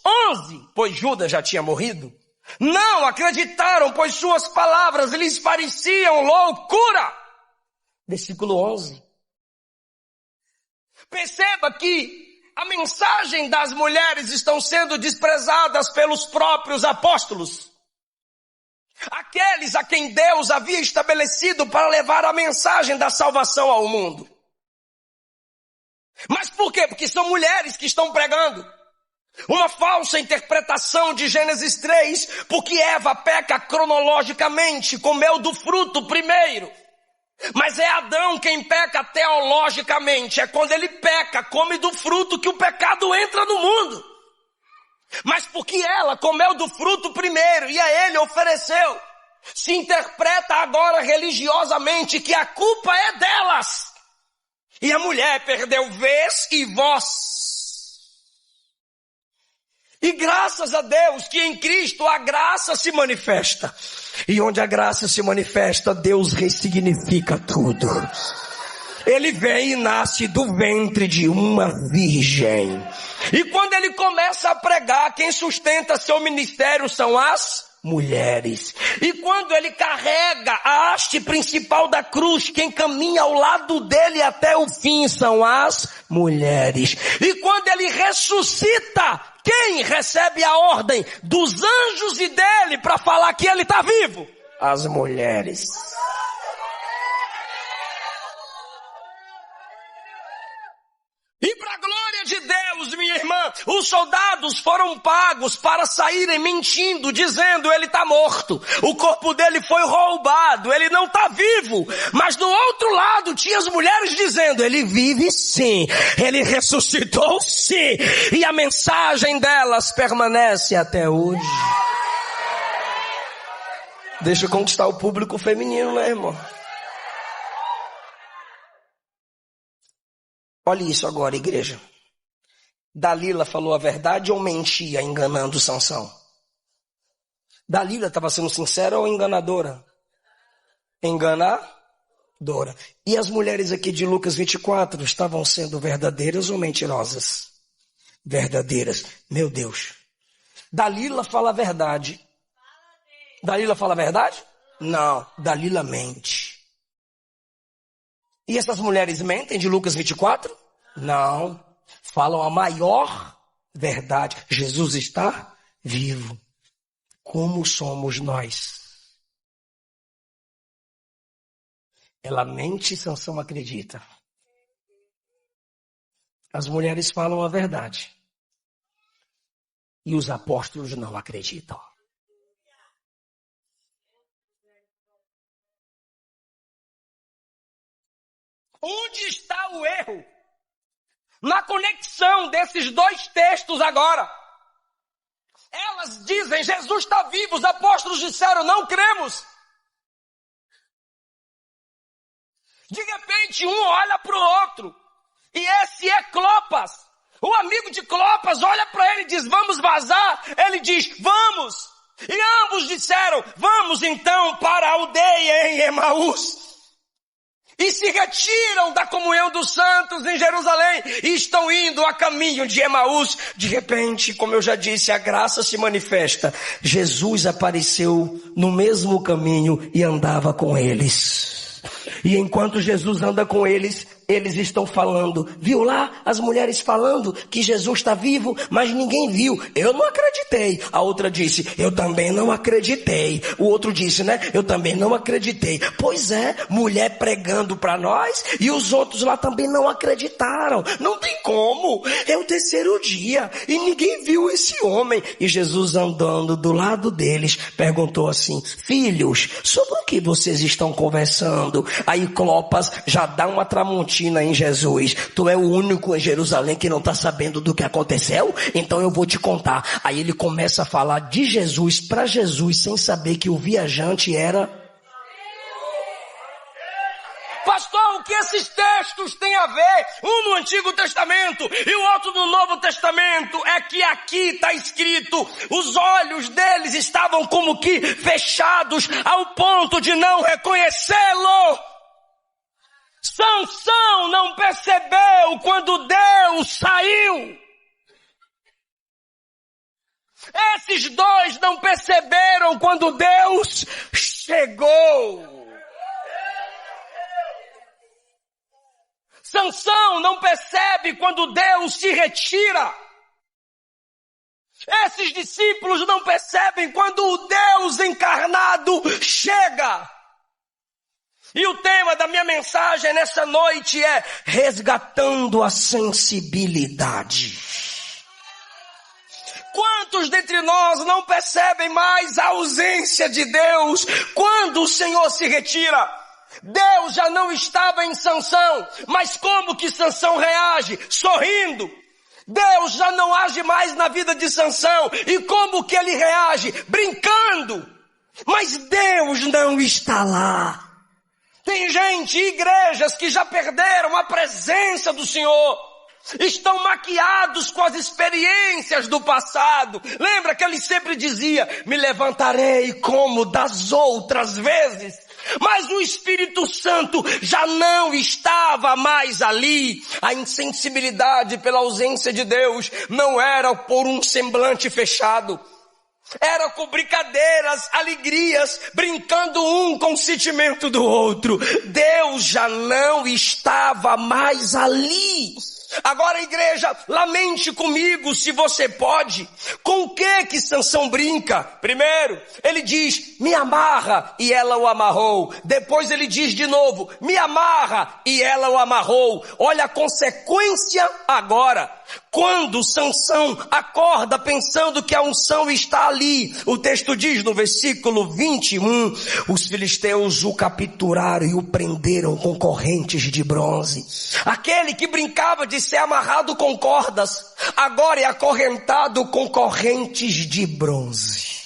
11, pois Judas já tinha morrido, não acreditaram, pois suas palavras lhes pareciam loucura. Versículo 11. Perceba que a mensagem das mulheres estão sendo desprezadas pelos próprios apóstolos. Aqueles a quem Deus havia estabelecido para levar a mensagem da salvação ao mundo. Mas por quê? Porque são mulheres que estão pregando uma falsa interpretação de Gênesis 3, porque Eva peca cronologicamente, comeu do fruto primeiro. Mas é Adão quem peca teologicamente, é quando ele peca, come do fruto que o pecado entra no mundo. Mas porque ela comeu do fruto primeiro e a ele ofereceu, se interpreta agora religiosamente que a culpa é delas. E a mulher perdeu vez e voz. E graças a Deus que em Cristo a graça se manifesta. E onde a graça se manifesta, Deus ressignifica tudo. Ele vem e nasce do ventre de uma virgem. E quando ele começa a pregar, quem sustenta seu ministério são as mulheres. E quando ele carrega a haste principal da cruz, quem caminha ao lado dele até o fim são as mulheres. E quando ele ressuscita, quem recebe a ordem dos anjos e dele para falar que ele está vivo? As mulheres. E para a glória de Deus, minha irmã, os soldados foram pagos para saírem mentindo, dizendo ele está morto. O corpo dele foi roubado, ele não está vivo. Mas do outro lado tinha as mulheres dizendo, ele vive sim, ele ressuscitou sim. E a mensagem delas permanece até hoje. Deixa eu conquistar o público feminino, né, irmão? Olha isso agora, igreja. Dalila falou a verdade ou mentia enganando Sansão? Dalila estava sendo sincera ou enganadora? Enganadora. E as mulheres aqui de Lucas 24 estavam sendo verdadeiras ou mentirosas? Verdadeiras. Meu Deus. Dalila fala a verdade. Dalila fala a verdade? Não. Dalila mente. E essas mulheres mentem de Lucas 24? Não. Falam a maior verdade. Jesus está vivo. Como somos nós? Ela mente e Sansão acredita. As mulheres falam a verdade. E os apóstolos não acreditam. Onde está o erro? Na conexão desses dois textos agora. Elas dizem, Jesus está vivo, os apóstolos disseram, não cremos. De repente um olha para o outro, e esse é Clopas. O amigo de Clopas olha para ele e diz, vamos vazar? Ele diz, vamos. E ambos disseram, vamos então para a aldeia em Emaús. E se retiram da comunhão dos santos em Jerusalém e estão indo a caminho de Emaús. De repente, como eu já disse, a graça se manifesta. Jesus apareceu no mesmo caminho e andava com eles. E enquanto Jesus anda com eles, eles estão falando. Viu lá as mulheres falando que Jesus está vivo, mas ninguém viu. Eu não acreditei. A outra disse, eu também não acreditei. O outro disse, né? Eu também não acreditei. Pois é, mulher pregando para nós e os outros lá também não acreditaram. Não tem como. É o terceiro dia e ninguém viu esse homem. E Jesus andando do lado deles perguntou assim, filhos, sobre o que vocês estão conversando? Aí Clopas já dá uma tramontina em Jesus. Tu é o único em Jerusalém que não está sabendo do que aconteceu? Então eu vou te contar. Aí ele começa a falar de Jesus para Jesus sem saber que o viajante era... Pastor, o que esses textos têm a ver? Um no Antigo Testamento e o outro no Novo Testamento. É que aqui está escrito, os olhos deles estavam como que fechados ao ponto de não reconhecê-lo. Sansão não percebeu quando Deus saiu. Esses dois não perceberam quando Deus chegou. Sansão não percebe quando Deus se retira. Esses discípulos não percebem quando o Deus encarnado chega. E o tema da minha mensagem nessa noite é resgatando a sensibilidade. Quantos dentre nós não percebem mais a ausência de Deus quando o Senhor se retira? Deus já não estava em Sansão, mas como que Sansão reage? Sorrindo. Deus já não age mais na vida de Sansão, e como que ele reage? Brincando. Mas Deus não está lá. Tem gente, igrejas que já perderam a presença do Senhor. Estão maquiados com as experiências do passado. Lembra que ele sempre dizia, me levantarei como das outras vezes. Mas o Espírito Santo já não estava mais ali. A insensibilidade pela ausência de Deus não era por um semblante fechado. Era com brincadeiras, alegrias, brincando um com o sentimento do outro. Deus já não estava mais ali. Agora, igreja, lamente comigo, se você pode. Com o que Sansão brinca? Primeiro, ele diz, me amarra, e ela o amarrou. Depois ele diz de novo, me amarra, e ela o amarrou. Olha a consequência agora. Quando Sansão acorda pensando que a unção está ali, o texto diz no versículo 21, os filisteus o capturaram e o prenderam com correntes de bronze. Aquele que brincava de ser amarrado com cordas, agora é acorrentado com correntes de bronze.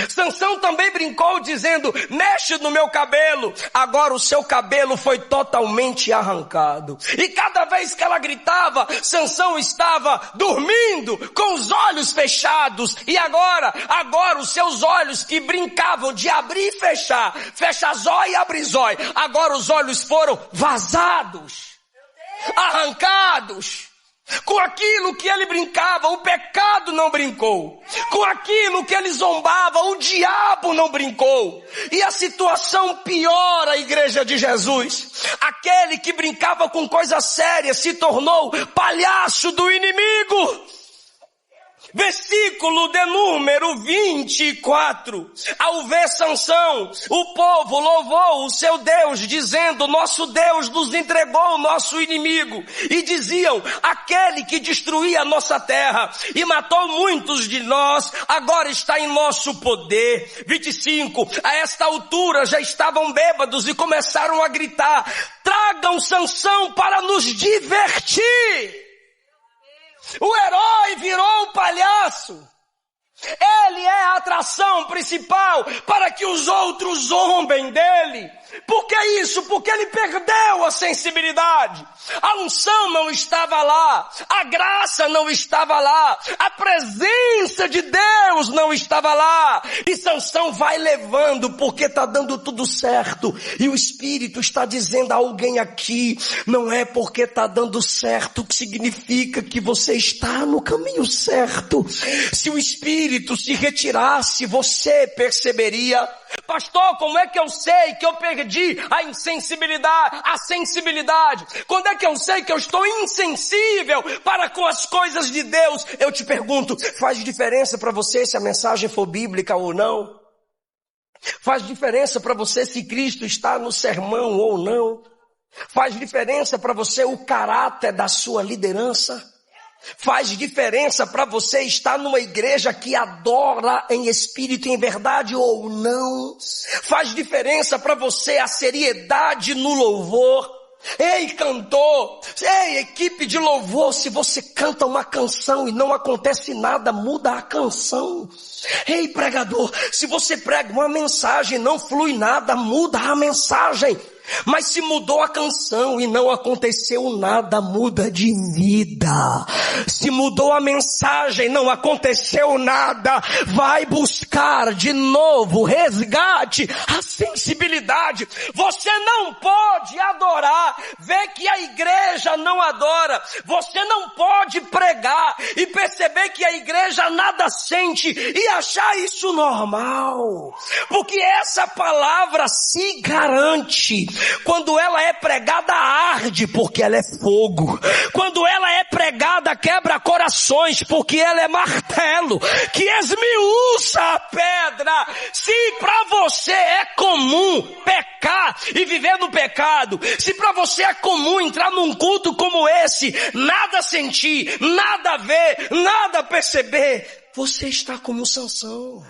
Sansão também brincou dizendo, mexe no meu cabelo. Agora o seu cabelo foi totalmente arrancado. E cada vez que ela gritava, Sansão estava dormindo com os olhos fechados. E agora os seus olhos que brincavam de abrir e fechar, fecha zóio e abre zóio, agora os olhos foram vazados, arrancados. Com aquilo que ele brincava, o pecado não brincou. Com aquilo que ele zombava, o diabo não brincou. E a situação piora, Igreja de Jesus. Aquele que brincava com coisa séria se tornou palhaço do inimigo. Versículo de número 24. Ao ver Sansão, o povo louvou o seu Deus, dizendo, nosso Deus nos entregou o nosso inimigo. E diziam, aquele que destruía a nossa terra e matou muitos de nós, agora está em nosso poder. 25. A esta altura já estavam bêbados e começaram a gritar, tragam Sansão para nos divertir. O herói virou um palhaço. Ele é a atração principal para que os outros zombem dele. Por que isso? Porque ele perdeu a sensibilidade. A unção não estava lá, a graça não estava lá, a presença de Deus não estava lá. E Sansão vai levando porque está dando tudo certo. E o Espírito está dizendo a alguém aqui, não é porque está dando certo que significa que você está no caminho certo. Se o Espírito se retirasse, você perceberia. Pastor, como é que eu sei que eu perdi a insensibilidade, a sensibilidade? Quando é que eu sei que eu estou insensível para com as coisas de Deus? Eu te pergunto, faz diferença para você se a mensagem for bíblica ou não? Faz diferença para você se Cristo está no sermão ou não? Faz diferença para você o caráter da sua liderança? Faz diferença para você estar numa igreja que adora em espírito e em verdade ou não? Faz diferença para você a seriedade no louvor? Ei, cantor, ei, equipe de louvor, se você canta uma canção e não acontece nada, muda a canção. Ei, pregador, se você prega uma mensagem e não flui nada, muda a mensagem. Mas se mudou a canção e não aconteceu nada, muda de vida. Se mudou a mensagem, não aconteceu nada, vai buscar de novo, resgate a sensibilidade. Você não pode adorar, ver que a igreja não adora. Você não pode pregar e perceber que a igreja nada sente e achar isso normal. Porque essa palavra se garante. Quando ela é pregada, arde, porque ela é fogo. Quando ela é pregada, quebra corações, porque ela é martelo, que esmiuça a pedra. Se para você é comum pecar e viver no pecado, se para você é comum entrar num culto como esse, nada sentir, nada ver, nada perceber, você está como Sansão.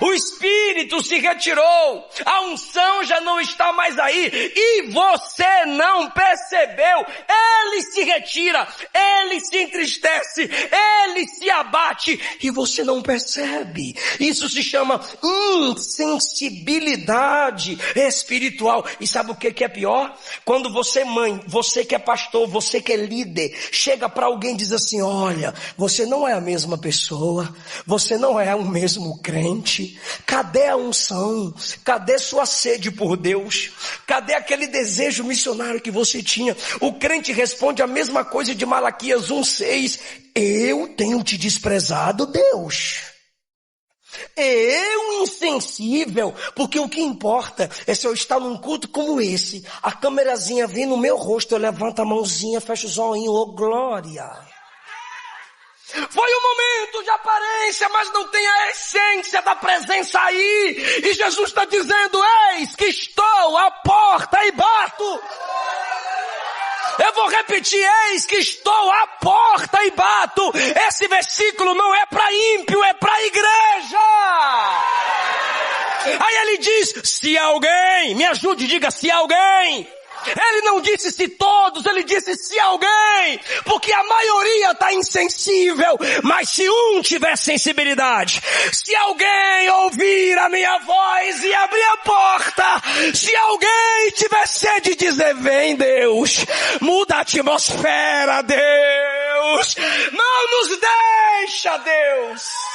O Espírito se retirou, a unção já não está mais aí, e você não percebeu. Ele se retira, ele se entristece, ele se abate, e você não percebe. Isso se chama insensibilidade espiritual. E sabe o que é pior? Quando você, mãe, você que é pastor, você que é líder, chega para alguém e diz assim: olha, você não é a mesma pessoa, você não é o mesmo crente. Cadê a unção? Cadê sua sede por Deus? Cadê aquele desejo missionário que você tinha? O crente responde a mesma coisa de Malaquias 1:6. Eu tenho te desprezado, Deus. Eu insensível, porque o que importa é se eu estar num culto como esse, a câmerazinha vem no meu rosto, eu levanto a mãozinha, fecho os olhinhos, oh glória. Foi um momento de aparência, mas não tem a essência da presença aí. E Jesus está dizendo: eis que estou à porta e bato. Eu vou repetir: eis que estou à porta e bato. Esse versículo não é para ímpio, é para igreja. Aí ele diz: se alguém, me ajude, diga se alguém. Ele não disse se todos, ele disse se alguém, porque a maioria está insensível, mas se um tiver sensibilidade, se alguém ouvir a minha voz e abrir a porta, se alguém tiver sede de dizer: vem Deus, muda a atmosfera, Deus, não nos deixa, Deus.